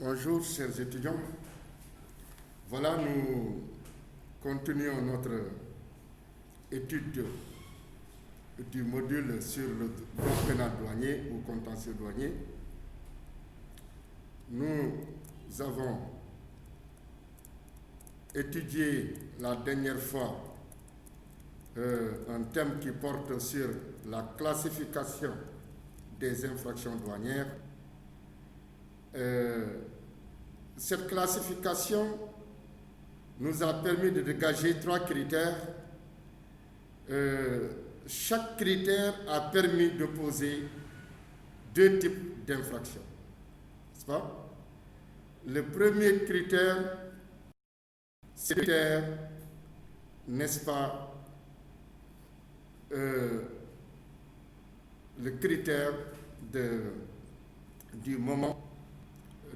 Bonjour chers étudiants. Voilà, nous continuons notre étude du module sur le droit pénal douanier ou contentieux douanier. Nous avons étudié la dernière fois un thème qui porte sur la classification des infractions douanières. Cette classification nous a permis de dégager 3 critères. Chaque critère a permis de poser 2 types d'infractions. N'est-ce pas? Le premier critère, c'est le critère, n'est-ce pas, le critère du moment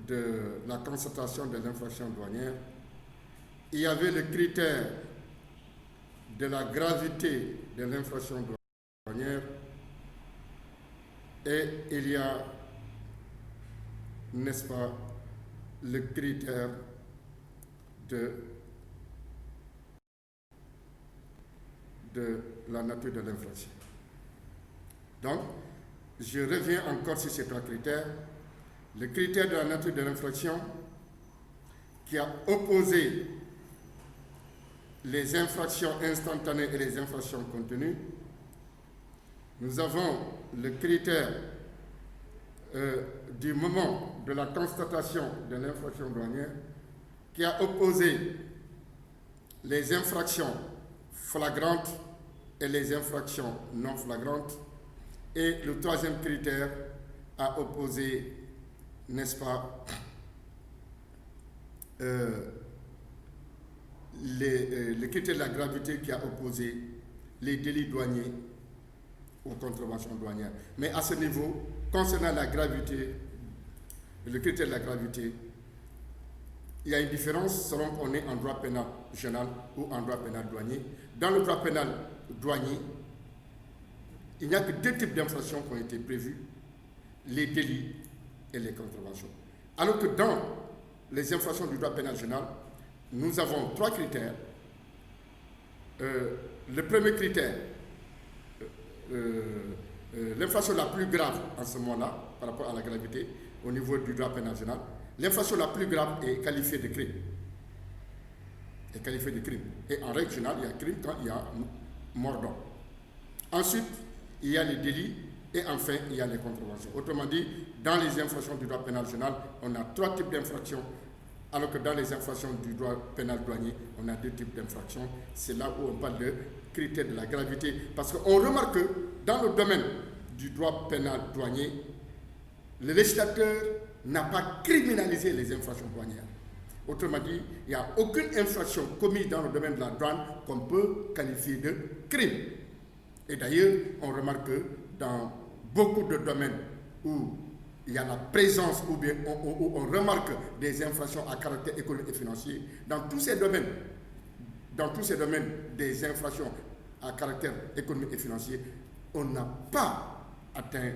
de la constatation de l'infraction douanière. Il y avait le critère de la gravité de l'infraction douanière et il y a, n'est-ce pas, le critère de la nature de l'infraction. Donc, je reviens encore sur ces 3 critères. Le critère de la nature de l'infraction qui a opposé les infractions instantanées et les infractions continues. Nous avons le critère du moment de la constatation de l'infraction douanière qui a opposé les infractions flagrantes et les infractions non flagrantes. Et le 3e critère a opposé, n'est-ce pas, le critère de la gravité qui a opposé les délits douaniers aux contraventions douanières. Mais à ce niveau, concernant la gravité, le critère de la gravité, il y a une différence selon qu'on est en droit pénal général ou en droit pénal douanier. Dans le droit pénal douanier, il n'y a que 2 types d'infractions qui ont été prévues, les délits et les contraventions. Alors que dans les infractions du droit pénal général, nous avons 3 critères. Le premier critère, l'infraction la plus grave en ce moment-là, par rapport à la gravité, au niveau du droit pénal général, l'infraction la plus grave est qualifiée de crime. Et en règle générale, il y a crime quand il y a mort d'homme. Ensuite, il y a les délits et enfin, il y a les contraventions. Autrement dit, dans les infractions du droit pénal général, on a 3 types d'infractions, alors que dans les infractions du droit pénal douanier, on a 2 types d'infractions. C'est là où on parle de critères de la gravité. Parce qu'on remarque que dans le domaine du droit pénal douanier, le législateur n'a pas criminalisé les infractions douanières. Autrement dit, il n'y a aucune infraction commise dans le domaine de la douane qu'on peut qualifier de crime. Et d'ailleurs, on remarque que dans beaucoup de domaines où il y a la présence ou bien où on remarque des infractions à caractère économique et financier, dans tous ces domaines des infractions à caractère économique et financier, on n'a pas atteint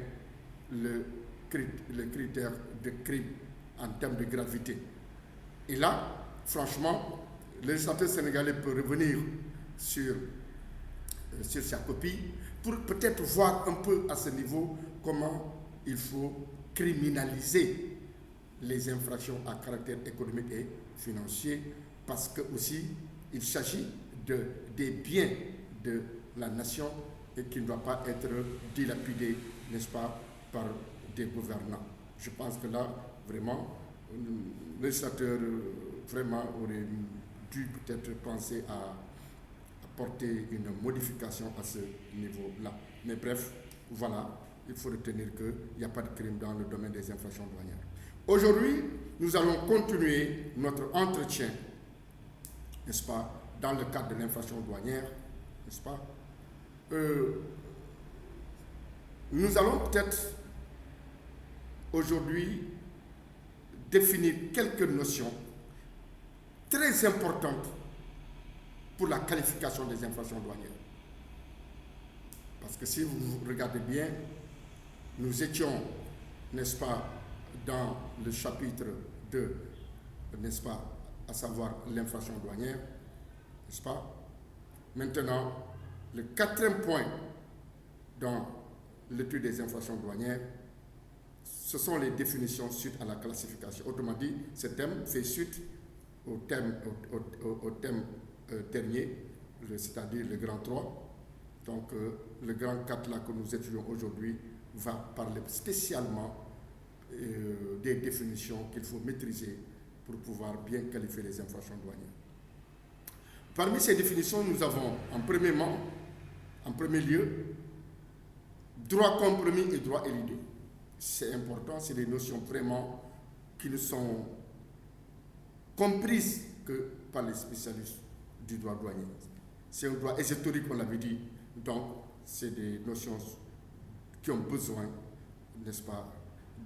le critère de crime en termes de gravité. Et là, franchement, le législateur sénégalais peut revenir sur sa copie pour peut-être voir un peu à ce niveau comment il faut criminaliser les infractions à caractère économique et financier, parce que aussi il s'agit des biens de la nation et qui ne doit pas être dilapidé, n'est-ce pas, par des gouvernants. Je pense que là, vraiment, le législateur vraiment aurait dû peut-être penser à apporter une modification à ce niveau-là. Mais bref, voilà, il faut retenir qu'il n'y a pas de crime dans le domaine des infractions douanières. Aujourd'hui, nous allons continuer notre entretien, n'est-ce pas, dans le cadre de l'infraction douanière, n'est-ce pas. Nous allons peut-être aujourd'hui définir quelques notions très importantes pour la qualification des infractions douanières. Parce que si vous regardez bien, nous étions, n'est-ce pas, dans le chapitre de, n'est-ce pas, à savoir l'infraction douanière, n'est-ce pas? Maintenant, le quatrième point dans l'étude des infractions douanières, ce sont les définitions suite à la classification. Autrement dit, ce thème fait suite au thème dernier, c'est-à-dire le grand 3. Donc, le grand 4 là, que nous étudions aujourd'hui va parler spécialement des définitions qu'il faut maîtriser pour pouvoir bien qualifier les infractions douanières. Parmi ces définitions, nous avons en premier lieu, droit compromis et droit éludé. C'est important, c'est des notions vraiment qui ne sont comprises que par les spécialistes du droit douanier. C'est un droit ésotérique, on l'avait dit, donc c'est des notions qui ont besoin, n'est-ce pas,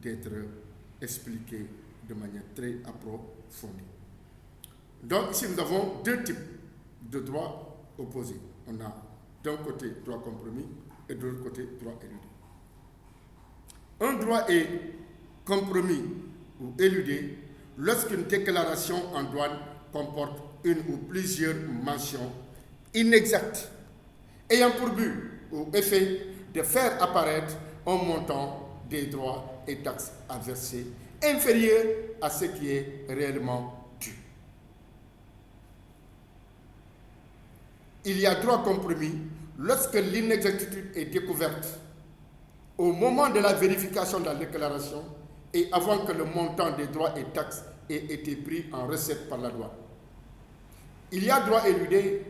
d'être expliquées de manière très approfondie. Donc ici nous avons deux types de droits opposés. On a d'un côté droit compromis et de l'autre côté droit éludé. Un droit est compromis ou éludé lorsqu'une déclaration en douane comporte une ou plusieurs mentions inexactes ayant pour but ou effet de faire apparaître un montant des droits et taxes à verser inférieur à ce qui est réellement dû. Il y a droit compromis lorsque l'inexactitude est découverte au moment de la vérification de la déclaration et avant que le montant des droits et taxes ait été pris en recette par la douane. Il y a droit éludé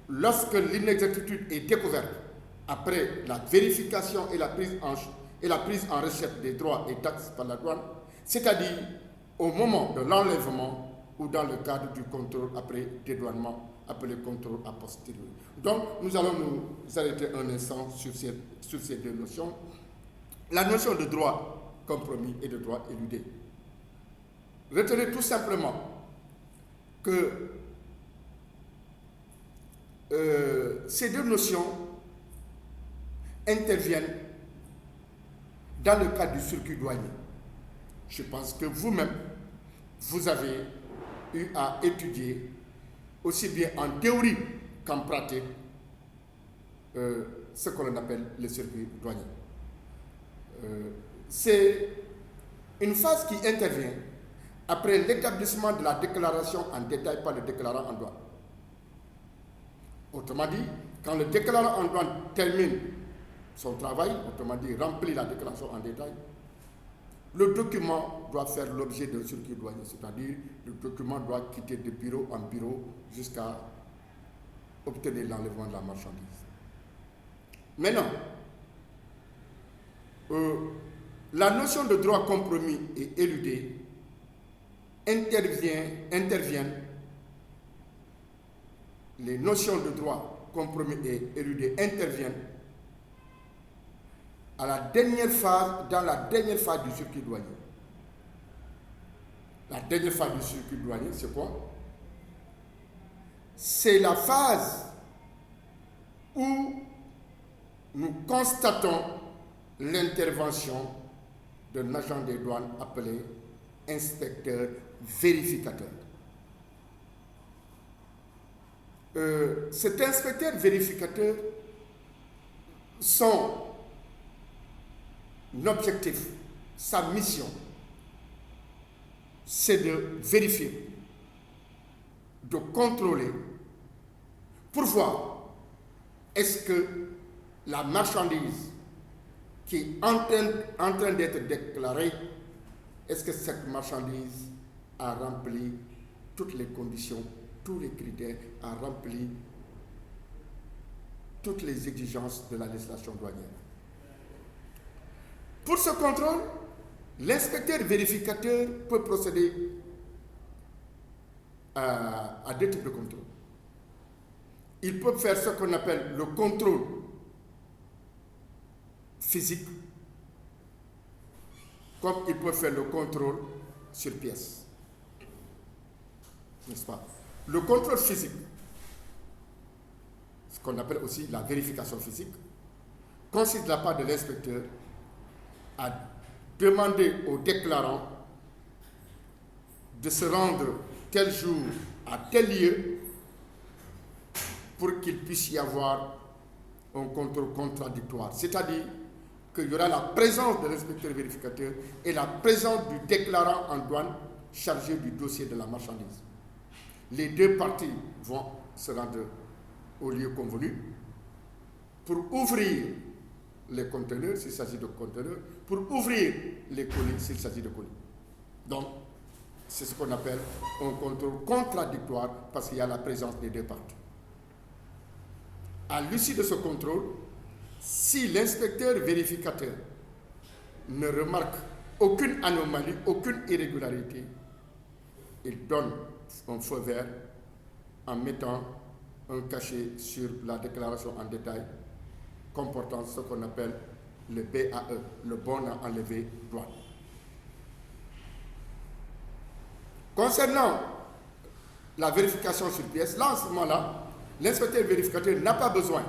lorsque l'inexactitude est découverte après la vérification et la prise en recette des droits et taxes par la douane, c'est-à-dire au moment de l'enlèvement ou dans le cadre du contrôle après dédouanement, appelé contrôle a posteriori. Donc, nous allons nous arrêter un instant sur ces deux notions. La notion de droit compromis et de droit éludé. Retenez tout simplement que ces deux notions interviennent dans le cadre du circuit douanier. Je pense que vous-même, vous avez eu à étudier aussi bien en théorie qu'en pratique ce que l'on appelle le circuit douanier. C'est une phase qui intervient après l'établissement de la déclaration en détail par le déclarant en douane. Autrement dit, quand le déclarant en douane termine son travail, autrement dit, remplit la déclaration en détail, le document doit faire l'objet d'un circuit douanier, c'est-à-dire le document doit quitter de bureau en bureau jusqu'à obtenir l'enlèvement de la marchandise. Maintenant, la notion de droit compromis et éludé interviennent les notions de droit compromis et éludé interviennent dans la dernière phase du circuit douanier. La dernière phase du circuit douanier, c'est quoi? C'est la phase où nous constatons l'intervention d'un agent des douanes appelé inspecteur vérificateur. Cet inspecteur vérificateur, son objectif, sa mission, c'est de vérifier, de contrôler, pour voir est-ce que la marchandise qui est en train d'être déclarée, est-ce que cette marchandise a rempli toutes les conditions, tous les critères, a rempli toutes les exigences de la législation douanière. Pour ce contrôle, l'inspecteur vérificateur peut procéder à deux types de contrôle. Il peut faire ce qu'on appelle le contrôle physique, comme il peut faire le contrôle sur pièce. N'est-ce pas? Le contrôle physique, ce qu'on appelle aussi la vérification physique, consiste de la part de l'inspecteur à demander au déclarant de se rendre tel jour à tel lieu pour qu'il puisse y avoir un contrôle contradictoire. C'est-à-dire qu'il y aura la présence de l'inspecteur vérificateur et la présence du déclarant en douane chargé du dossier de la marchandise. Les deux parties vont se rendre au lieu convenu pour ouvrir les conteneurs s'il s'agit de conteneurs, pour ouvrir les colis s'il s'agit de colis. Donc, c'est ce qu'on appelle un contrôle contradictoire parce qu'il y a la présence des deux parties. À l'issue de ce contrôle, si l'inspecteur vérificateur ne remarque aucune anomalie, aucune irrégularité, il donne un feu vert en mettant un cachet sur la déclaration en détail comportant ce qu'on appelle le BAE, le bon à enlever douane. Concernant la vérification sur pièce, là, en ce moment-là, l'inspecteur vérificateur n'a pas besoin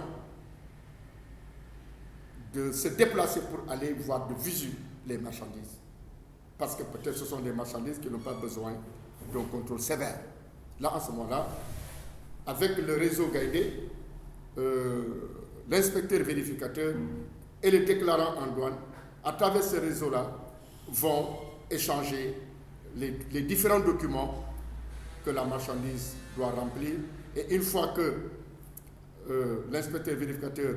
de se déplacer pour aller voir de visu les marchandises. Parce que peut-être ce sont des marchandises qui n'ont pas besoin d'un contrôle sévère. Là, en ce moment-là, avec le réseau guidé, l'inspecteur vérificateur et le déclarant en douane, à travers ce réseau-là, vont échanger les différents documents que la marchandise doit remplir. Et une fois que l'inspecteur vérificateur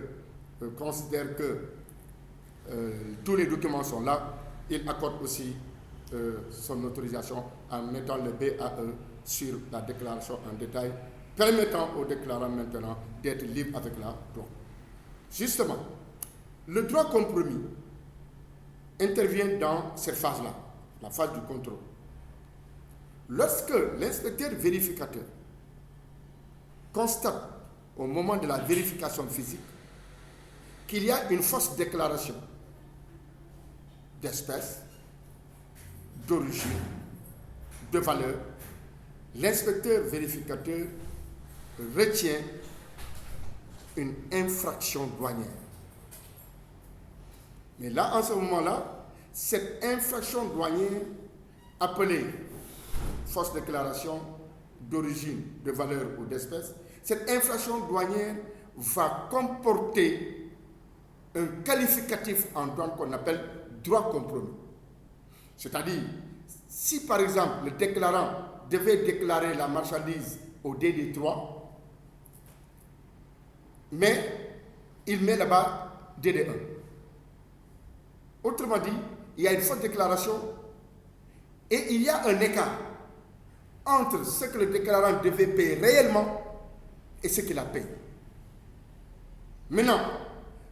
considère que tous les documents sont là, il accorde aussi son autorisation en mettant le BAE sur la déclaration en détail, permettant au déclarant maintenant d'être libre avec la douane. Justement, le droit compromis intervient dans cette phase-là, la phase du contrôle. Lorsque l'inspecteur vérificateur constate au moment de la vérification physique qu'il y a une fausse déclaration d'espèce, d'origine, de valeur, l'inspecteur vérificateur retient une infraction douanière. Mais là, en ce moment-là, cette infraction douanière appelée fausse déclaration d'origine, de valeur ou d'espèce, cette infraction douanière va comporter un qualificatif en douane qu'on appelle droit compromis. C'est-à-dire, si par exemple le déclarant devait déclarer la marchandise au DD3, mais il met là-bas DD1. Autrement dit, il y a une fausse déclaration et il y a un écart entre ce que le déclarant devait payer réellement et ce qu'il a payé. Maintenant,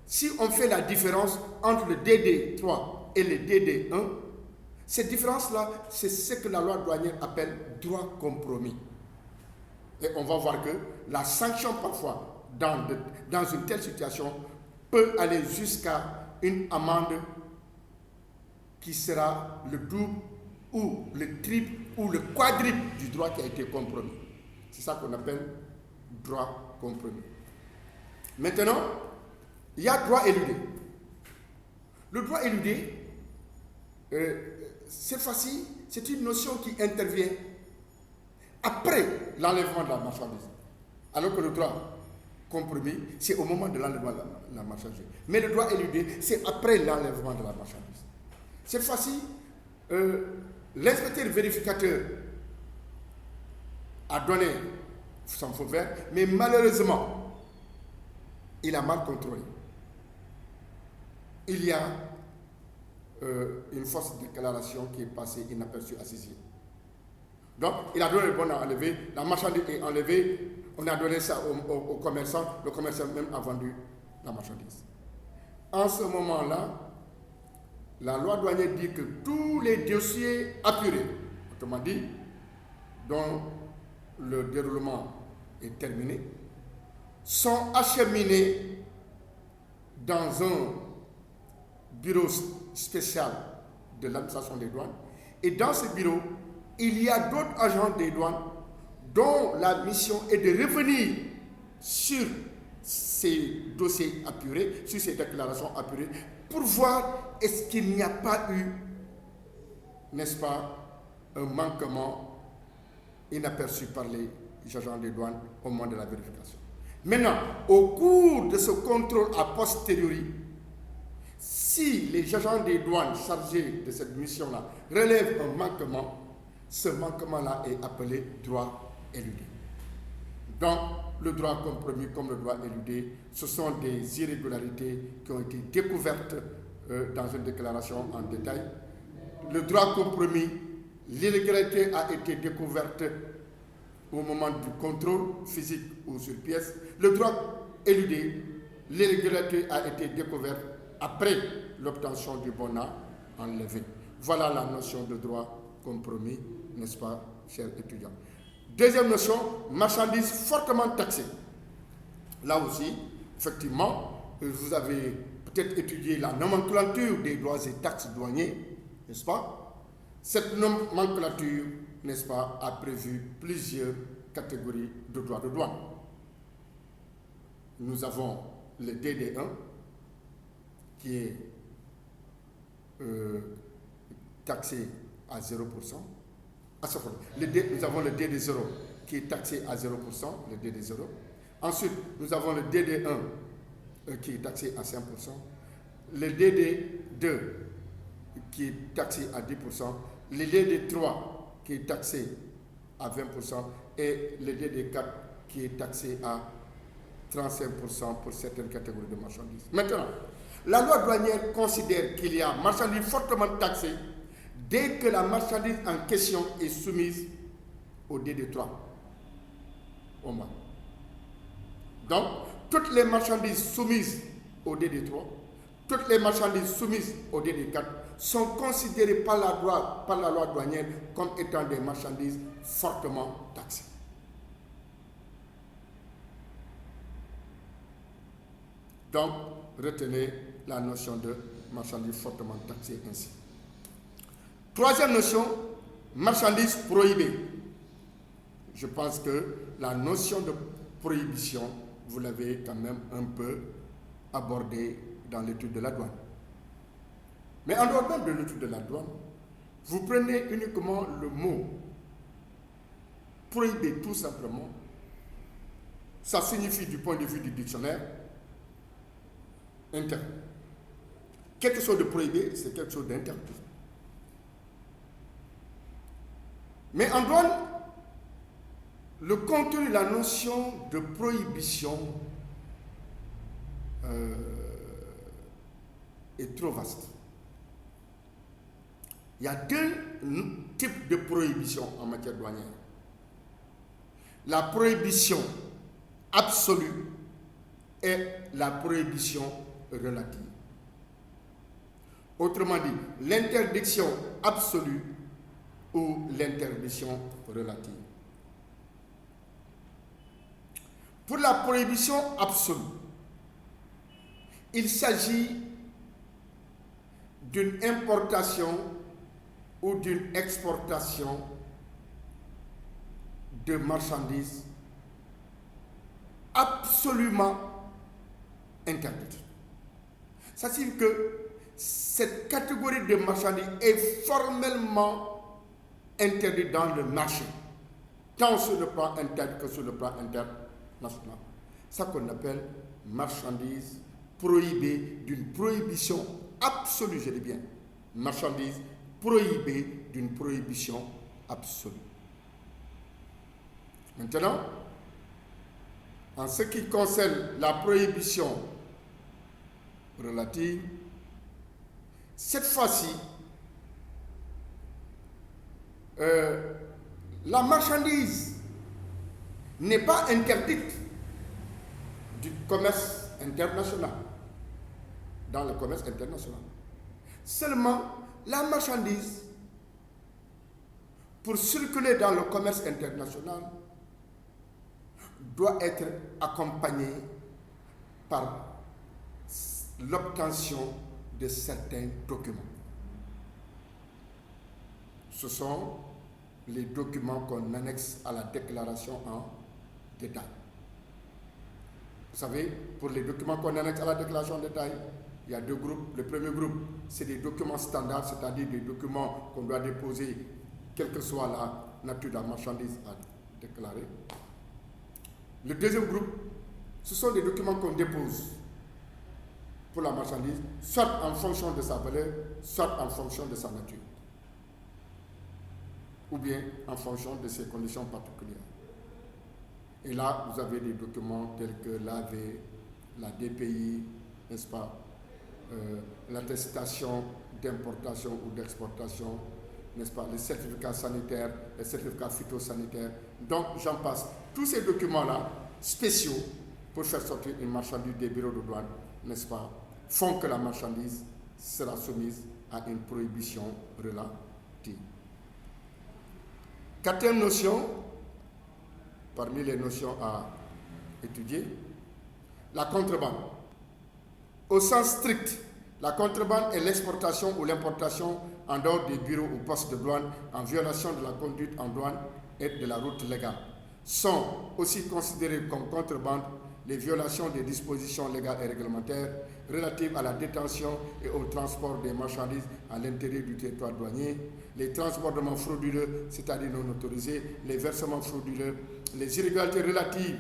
si on fait la différence entre le DD3 et le DD1, cette différence-là, c'est ce que la loi douanière appelle droit compromis. Et on va voir que la sanction parfois, dans une telle situation, peut aller jusqu'à une amende qui sera le double ou le triple ou le quadruple du droit qui a été compromis. C'est ça qu'on appelle droit compromis. Maintenant, il y a droit éludé. Le droit éludé, cette fois-ci, c'est une notion qui intervient après l'enlèvement de la marchandise. Alors que le droit compromis, c'est au moment de l'enlèvement de la marchandise. Mais le droit éludé, c'est après l'enlèvement de la marchandise. Cette fois-ci, l'inspecteur vérificateur a donné son feu vert, mais malheureusement, il a mal contrôlé. Il y a une fausse déclaration qui est passée inaperçue à ses yeux. Donc, il a donné le bon à enlever, la marchandise est enlevée, on a donné ça au commerçant, le commerçant même a vendu la marchandise. En ce moment-là, la loi douanière dit que tous les dossiers apurés, autrement dit, dont le déroulement est terminé, sont acheminés dans un bureau spécial de l'administration des douanes. Et dans ce bureau, il y a d'autres agents des douanes dont la mission est de revenir sur ces dossiers apurés, sur ces déclarations apurées, pour voir est-ce qu'il n'y a pas eu, n'est-ce pas, un manquement inaperçus par les agents des douanes au moment de la vérification. Maintenant, au cours de ce contrôle a posteriori, si les agents des douanes chargés de cette mission-là relèvent un manquement, ce manquement-là est appelé droit éludé. Donc, le droit compromis comme le droit éludé, ce sont des irrégularités qui ont été découvertes dans une déclaration en détail. Le droit compromis, l'irrégularité a été découverte au moment du contrôle physique ou sur pièce. Le droit éludé, l'irrégularité a été découverte après l'obtention du bon an enlevé. Voilà la notion de droit compromis, n'est-ce pas, chers étudiants. Deuxième notion, marchandises fortement taxées. Là aussi, effectivement, vous avez peut-être étudié la nomenclature des droits et taxes douaniers, n'est-ce pas? Cette nomenclature, n'est-ce pas, a prévu plusieurs catégories de droits de douane. Nous avons le DD1 qui est taxé à 0%. Nous avons le DD0 qui est taxé à 0%, le DD0. Ensuite, nous avons le DD1 qui est taxé à 5%, le DD2 qui est taxé à 10%, le DD3 qui est taxé à 20% et le DD4 qui est taxé à 35% pour certaines catégories de marchandises. Maintenant, la loi douanière considère qu'il y a marchandises fortement taxées dès que la marchandise en question est soumise au DD3 au moins. Donc, toutes les marchandises soumises au DD3, toutes les marchandises soumises au DD4 sont considérées par la loi douanière comme étant des marchandises fortement taxées. Donc, retenez la notion de marchandises fortement taxées ainsi. Troisième notion, marchandises prohibées. Je pense que la notion de prohibition, vous l'avez quand même un peu abordée dans l'étude de la douane. Mais en dehors même de l'étude de la douane, vous prenez uniquement le mot prohibé tout simplement. Ça signifie du point de vue du dictionnaire interdit. Quelque chose de prohibé, c'est quelque chose d'interdit. Mais en douane, le contenu de la notion de prohibition est trop vaste. Il y a deux types de prohibition en matière douanière. La prohibition absolue et la prohibition relative. Autrement dit, l'interdiction absolue ou l'interdiction relative. Pour la prohibition absolue, il s'agit d'une importation ou d'une exportation de marchandises absolument interdites. Ça signifie que cette catégorie de marchandises est formellement interdite dans le marché, tant sur le plan interne que sur le plan international. Ça qu'on appelle marchandises prohibées d'une prohibition absolue, je dis bien, marchandises prohibées d'une prohibition absolue. Maintenant, en ce qui concerne la prohibition relative, cette fois-ci, la marchandise n'est pas interdite du commerce international, dans le commerce international. Seulement, la marchandise, pour circuler dans le commerce international, doit être accompagnée par l'obtention de certains documents. Ce sont les documents qu'on annexe à la déclaration en détail. Vous savez, pour les documents qu'on annexe à la déclaration en détail, il y a deux groupes. Le premier groupe, c'est des documents standards, c'est-à-dire des documents qu'on doit déposer, quelle que soit nature de la marchandise à déclarer. Le deuxième groupe, ce sont des documents qu'on dépose pour la marchandise, soit en fonction de sa valeur, soit en fonction de sa nature, ou bien en fonction de ses conditions particulières. Et là, vous avez des documents tels que l'AV, la DPI, n'est-ce pas, l'attestation d'importation ou d'exportation, n'est-ce pas, les certificats sanitaires, les certificats phytosanitaires. Donc, j'en passe. Tous ces documents-là, spéciaux, pour faire sortir une marchandise des bureaux de douane, n'est-ce pas, font que la marchandise sera soumise à une prohibition relative. Quatrième notion, parmi les notions à étudier, la contrebande. Au sens strict, la contrebande est l'exportation ou l'importation en dehors des bureaux ou postes de douane en violation de la conduite en douane et de la route légale. Sont aussi considérées comme contrebande les violations des dispositions légales et réglementaires relatives à la détention et au transport des marchandises à l'intérieur du territoire douanier, les transbordements frauduleux, c'est-à-dire non autorisés, les versements frauduleux, les irrégularités relatives,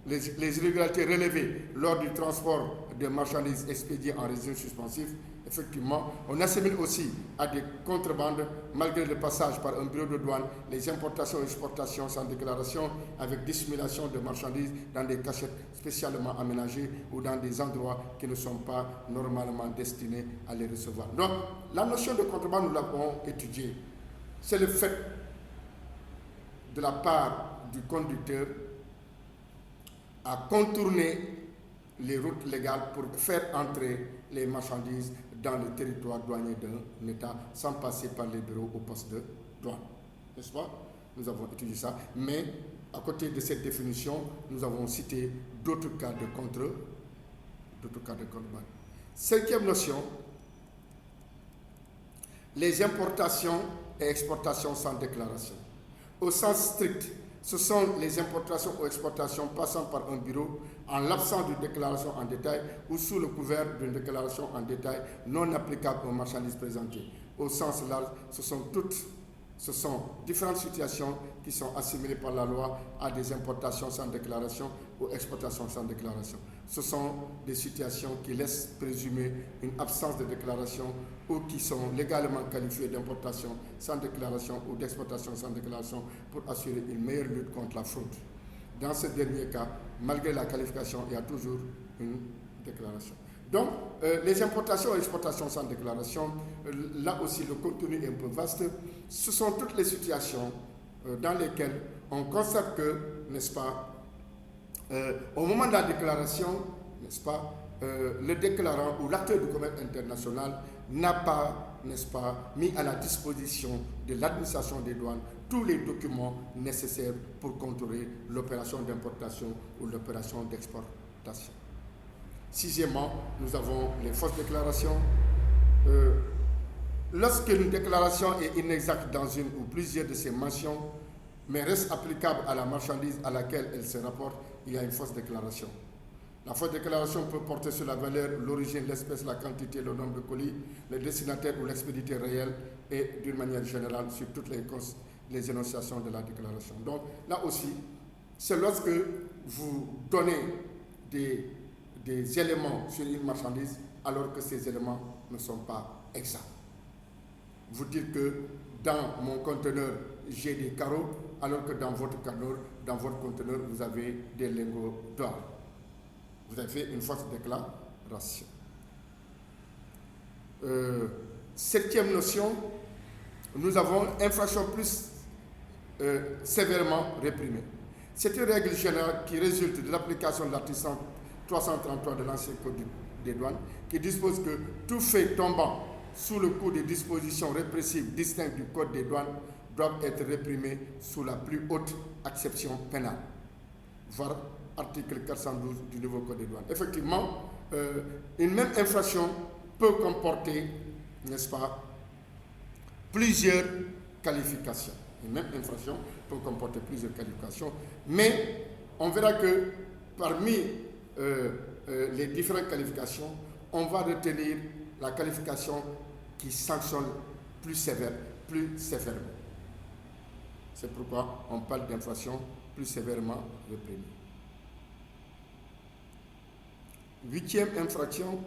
les irrégularités relevées lors du transport de marchandises expédiées en régime suspensif. Effectivement, on assimile aussi à des contrebandes, malgré le passage par un bureau de douane, les importations et exportations sans déclaration avec dissimulation de marchandises dans des cachettes spécialement aménagées ou dans des endroits qui ne sont pas normalement destinés à les recevoir. Donc, la notion de contrebande, nous l'avons étudiée. C'est le fait de la part du conducteur à contourner les routes légales pour faire entrer les marchandises dans le territoire douanier d'un État sans passer par les bureaux au poste de douane. N'est-ce pas? Nous avons étudié ça. Mais à côté de cette définition, nous avons cité d'autres cas de contrebande. Cinquième notion, les importations et exportations sans déclaration. Au sens strict, ce sont les importations ou exportations passant par un bureau en l'absence de déclaration en détail ou sous le couvert d'une déclaration en détail non applicable aux marchandises présentées. Au sens large, ce sont différentes situations qui sont assimilées par la loi à des importations sans déclaration ou exportations sans déclaration. Ce sont des situations qui laissent présumer une absence de déclaration ou qui sont légalement qualifiées d'importation sans déclaration ou d'exportation sans déclaration pour assurer une meilleure lutte contre la fraude. Dans ce dernier cas, malgré la qualification, il y a toujours une déclaration. Donc, les importations et exportations sans déclaration, là aussi le contenu est un peu vaste. Ce sont toutes les situations dans lesquelles on constate que, n'est-ce pas, au moment de la déclaration, n'est-ce pas, le déclarant ou l'acteur du commerce international n'a pas, n'est-ce pas, mis à la disposition de l'administration des douanes tous les documents nécessaires pour contrôler l'opération d'importation ou l'opération d'exportation. Sixièmement, nous avons les fausses déclarations. Lorsqu'une déclaration est inexacte dans une ou plusieurs de ses mentions, mais reste applicable à la marchandise à laquelle elle se rapporte, il y a une fausse déclaration. La fausse déclaration peut porter sur la valeur, l'origine, l'espèce, la quantité, le nombre de colis, le destinataire ou l'expéditeur réel et d'une manière générale sur toutes les énonciations de la déclaration. Donc là aussi, c'est lorsque vous donnez des éléments sur une marchandise alors que ces éléments ne sont pas exacts. Vous dites que dans mon conteneur, j'ai des carreaux, alors que dans votre conteneur, vous avez des lingots d'or. Vous avez fait une fausse déclaration. Septième notion, nous avons infraction plus sévèrement réprimée. C'est une règle générale qui résulte de l'application de l'article 333 de l'ancien Code des douanes qui dispose que tout fait tombant sous le coup des dispositions répressives distinctes du Code des douanes doivent être réprimés sous la plus haute acception pénale, voir article 412 du nouveau Code des douanes. Effectivement, une même infraction peut comporter, n'est-ce pas, plusieurs qualifications. Une même infraction peut comporter plusieurs qualifications, mais on verra que parmi les différentes qualifications, on va retenir la qualification qui sanctionne plus sévère, plus sévèrement. C'est pourquoi on parle d'infraction plus sévèrement réprimée. Huitième infraction,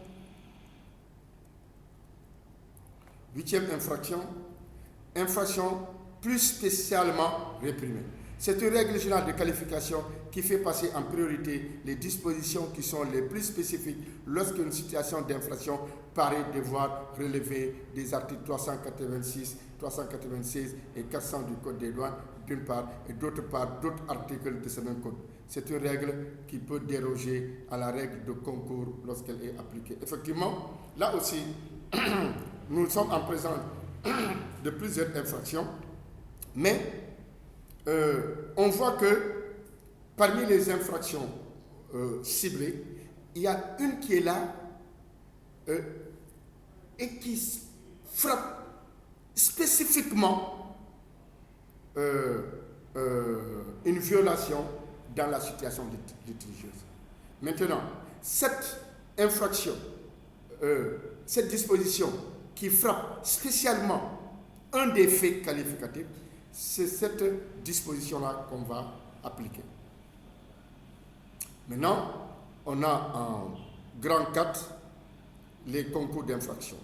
infraction plus spécialement réprimée. C'est une règle générale de qualification qui fait passer en priorité les dispositions qui sont les plus spécifiques lorsqu'une situation d'infraction paraît devoir relever des articles 386, 396 et 400 du Code des douanes d'une part et d'autre part d'autres articles de ce même code. C'est une règle qui peut déroger à la règle de concours lorsqu'elle est appliquée. Effectivement, là aussi, nous sommes en présence de plusieurs infractions, mais on voit que parmi les infractions ciblées, il y a une qui est là et qui frappe spécifiquement une violation dans la situation litigieuse. Maintenant, cette infraction, cette disposition qui frappe spécialement un des faits qualificatifs, c'est cette disposition-là qu'on va appliquer. Maintenant, on a en grand 4 les concours d'infraction.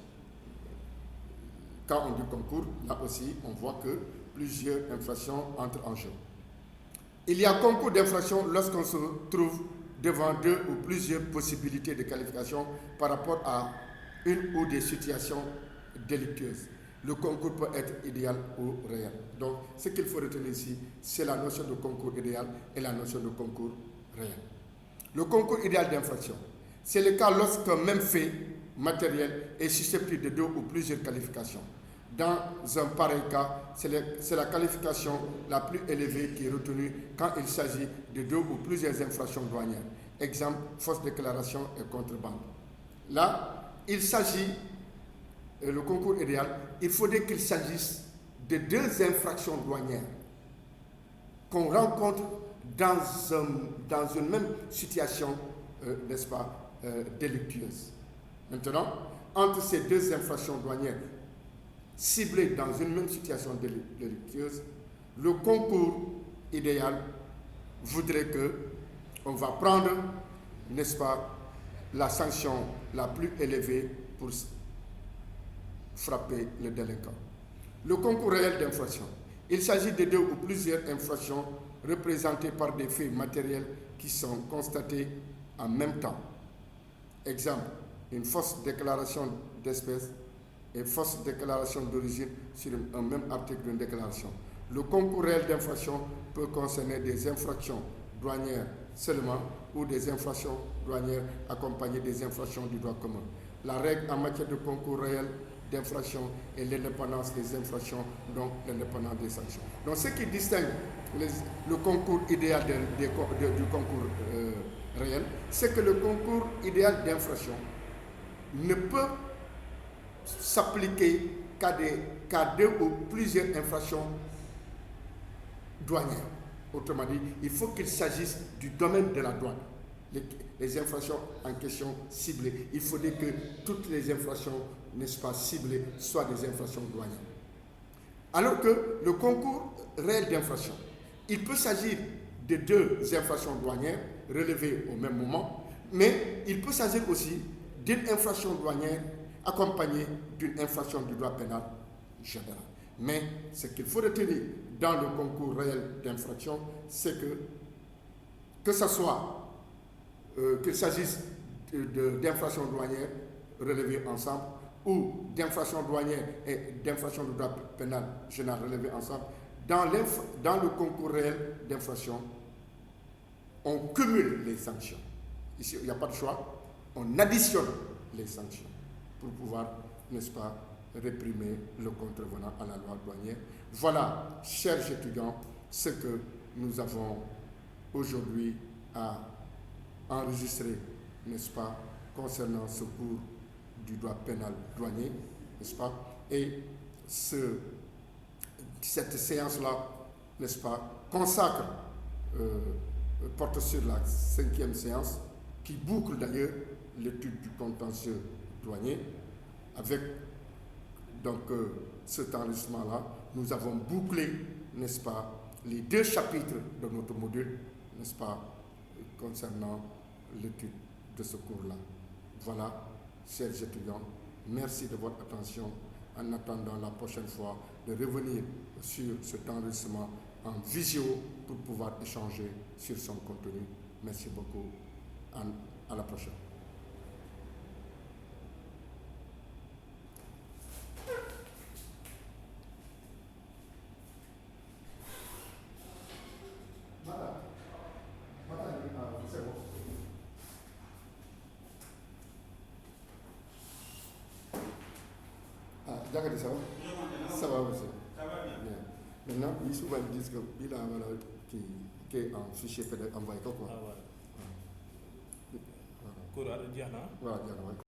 Quand on dit concours, là aussi, on voit que plusieurs infractions entrent en jeu. Il y a concours d'infraction lorsqu'on se trouve devant deux ou plusieurs possibilités de qualification par rapport à une ou des situations délictueuses. Le concours peut être idéal ou réel. Donc, ce qu'il faut retenir ici, c'est la notion de concours idéal et la notion de concours réel. Le concours idéal d'infraction, c'est le cas lorsqu'un même fait matériel est susceptible de deux ou plusieurs qualifications. Dans un pareil cas, c'est la qualification la plus élevée qui est retenue quand il s'agit de deux ou plusieurs infractions douanières. Exemple, fausse déclaration et contrebande. Là, il s'agit, le concours idéal, il faudrait qu'il s'agisse de deux infractions douanières qu'on rencontre dans une même situation, n'est-ce pas, délictueuse. Maintenant, entre ces deux infractions douanières ciblées dans une même situation délictueuse, le concours idéal voudrait qu'on va prendre, n'est-ce pas, la sanction la plus élevée pour frapper le délinquant. Le concours réel d'infraction. Il s'agit de deux ou plusieurs infractions représentées par des faits matériels qui sont constatés en même temps. Exemple, une fausse déclaration d'espèces et fausse déclaration d'origine sur un même article d'une déclaration. Le concours réel d'infraction peut concerner des infractions douanières seulement ou des infractions douanières accompagnées des infractions du droit commun. La règle en matière de concours réel d'infraction est l'indépendance des infractions, donc l'indépendance des sanctions. Donc ce qui distingue le concours idéal du concours réel, c'est que le concours idéal d'infraction ne peut s'appliquer qu'à deux ou plusieurs infractions douanières. Autrement dit, il faut qu'il s'agisse du domaine de la douane. Les infractions en question ciblées. Il faudrait que toutes les infractions, n'est-ce pas, ciblées, soient des infractions douanières. Alors que le concours réel d'infraction, il peut s'agir de deux infractions douanières relevées au même moment, mais il peut s'agir aussi d'une infraction douanière accompagnée d'une infraction du droit pénal général. Mais ce qu'il faut retenir dans le concours réel d'infraction, c'est que ce soit qu'il s'agisse d'infractions douanières relevées ensemble ou d'infractions douanières et d'infractions du droit pénal général relevées ensemble, dans le concours réel d'infraction, on cumule les sanctions. Ici, il n'y a pas de choix. On additionne les sanctions pour pouvoir, n'est-ce pas, réprimer le contrevenant à la loi douanière. Voilà, chers étudiants, ce que nous avons aujourd'hui à enregistrer, n'est-ce pas, concernant ce cours du droit pénal douanier, n'est-ce pas, et cette séance-là, n'est-ce pas, consacre, porte sur la 5e séance, qui boucle d'ailleurs l'étude du contentieux douanier, avec Donc, cet enregistrement-là, nous avons bouclé, n'est-ce pas, les 2 chapitres de notre module, n'est-ce pas, concernant l'étude de ce cours-là. Voilà, chers étudiants, merci de votre attention. En attendant la prochaine fois de revenir sur cet enregistrement en visio pour pouvoir échanger sur son contenu. Merci beaucoup. À la prochaine. C'est bon. Diakhaté, ça va? Ça va aussi. Ça va bien. Maintenant, ils souvent disent qu'il a qui est en fichier PDF envoyé quoi. Ah ouais. Cours jeex na. Voilà, jeex na.